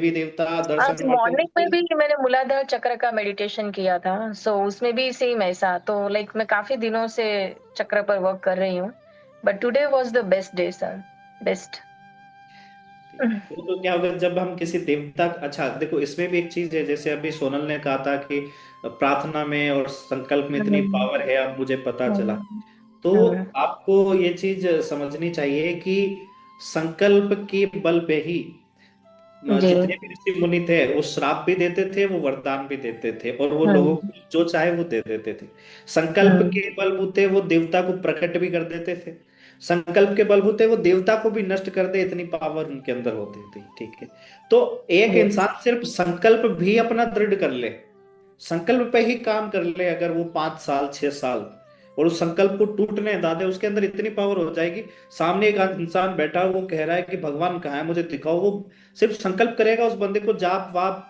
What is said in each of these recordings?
देवी देवता आज दर्शन करते हैं मॉर्निंग में तो भी मैंने मूलाधार चक्र का मेडिटेशन किया था, सो उसमें भी सेम ऐसा तो लाइक मैं काफी दिनों से चक्र पर वर्क कर रही हूँ, but today was the best day sir, best. वो तो क्या होगा जब हम किसी देवता, अच्छा देखो इसमें भी एक चीज है, जैसे अभी सोनल ने कहा था कि प्रार्थना में और संकल्प में इतनी पावर है, अब मुझे पता चला। तो आपको ये चीज समझनी चाहिए कि संकल्प के बल पे ही जी। जितने भी ऋषि मुनि थे वो श्राप भी देते थे, वो वरदान भी देते थे, और वो लोगों हम्म, को जो चाहे वो दे देते थे। संकल्प हम्म, के बलबूते वो देवता को प्रकट भी कर देते थे, संकल्प के बलबूते वो देवता को भी नष्ट कर दे, इतनी पावर उनके अंदर होती थी। ठीक है, तो एक जी, इंसान सिर्फ संकल्प भी अपना दृढ़ कर ले, संकल्प पे ही काम कर ले, अगर वो 5 साल 6 साल, और उस संकल्प को टूटने ना दे, उसके अंदर इतनी पावर हो जाएगी। सामने एक इंसान बैठा वो कह रहा है कि भगवान कहाँ है मुझे दिखाओ, वो सिर्फ संकल्प करेगा, उस बंदे को जाप वाप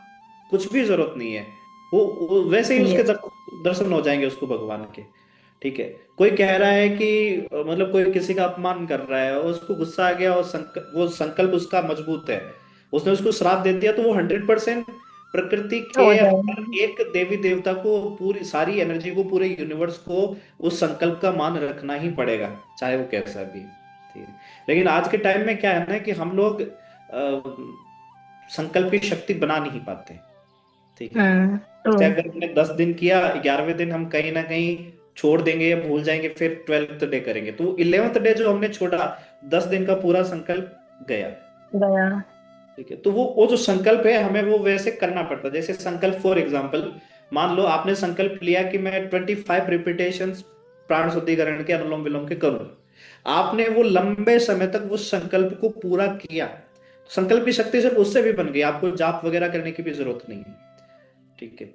कुछ भी जरूरत नहीं है, वो वैसे ही उसके यस, दर्शन हो जाएंगे उसको भगवान के। ठीक है, कोई कह रहा है कि मतलब कोई किसी का अपमान कर रहा है, और उसको गुस्सा आ गया, और वो संकल्प उसका मजबूत है, उसने उसको श्राप दे दिया, तो वो 100% प्रकृति के हो हर जाएगी। एक देवी देवता को, पूरी सारी एनर्जी को, पूरे यूनिवर्स को उस संकल्प का मान रखना ही पड़ेगा, चाहे वो कैसा भी। ठीक है, लेकिन आज के टाइम में क्या है ना कि हम लोग संकल्प की शक्ति बना नहीं पाते। ठीक है, ट्रू। जैसे अगर हमने 10 दिन किया, 11वें दिन हम कहीं ना कहीं छोड़ देंगे या भूल जाएंगे, फिर 12th डे करेंगे, तो 11th डे जो हमने छोड़ा, 10 दिन का पूरा संकल्प गया। गया। ठीक है, तो वो जो संकल्प है हमें वो वैसे करना पड़ता है। जैसे संकल्प फॉर एग्जाम्पल, मान लो आपने संकल्प लिया कि मैं 25 रिपीटेशन प्राण शुद्धिकरण के अनुलोम विलोम के करूंगा, आपने वो लंबे समय तक वो संकल्प को पूरा किया, संकल्प की शक्ति सिर्फ उससे भी बन गई, आपको जाप वगैरह करने की भी जरूरत नहीं है। ठीक है,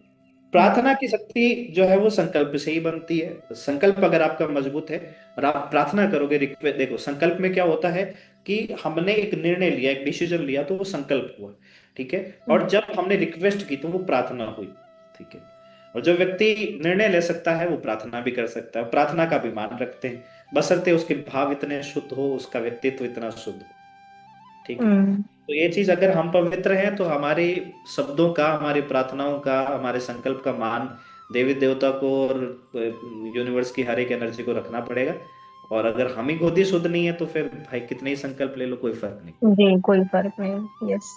प्रार्थना की शक्ति जो है वो संकल्प से ही बनती है। संकल्प अगर आपका मजबूत है और आप प्रार्थना करोगे, रिक्वेस्ट, देखो संकल्प में क्या होता है कि हमने एक निर्णय लिया, एक डिसीजन लिया, तो वो संकल्प हुआ। ठीक है, और जब हमने रिक्वेस्ट की तो वो प्रार्थना हुई। ठीक है, और जो व्यक्ति निर्णय ले सकता है वो प्रार्थना भी कर सकता है, प्रार्थना का भी मान रखते हैं, बशर्ते उसके भाव इतने शुद्ध हो, उसका व्यक्तित्व इतना शुद्ध हो। ठीक है, तो ये चीज अगर हम पवित्र हैं तो हमारे शब्दों का, हमारी प्रार्थनाओं का, हमारे संकल्प का मान देवी देवता को और यूनिवर्स की हर एक एनर्जी को रखना पड़ेगा। और अगर हम ही खुद ही शुद्ध नहीं है तो फिर भाई कितने ही संकल्प ले लो, कोई फर्क नहीं। जी, कोई फर्क नहीं। यस।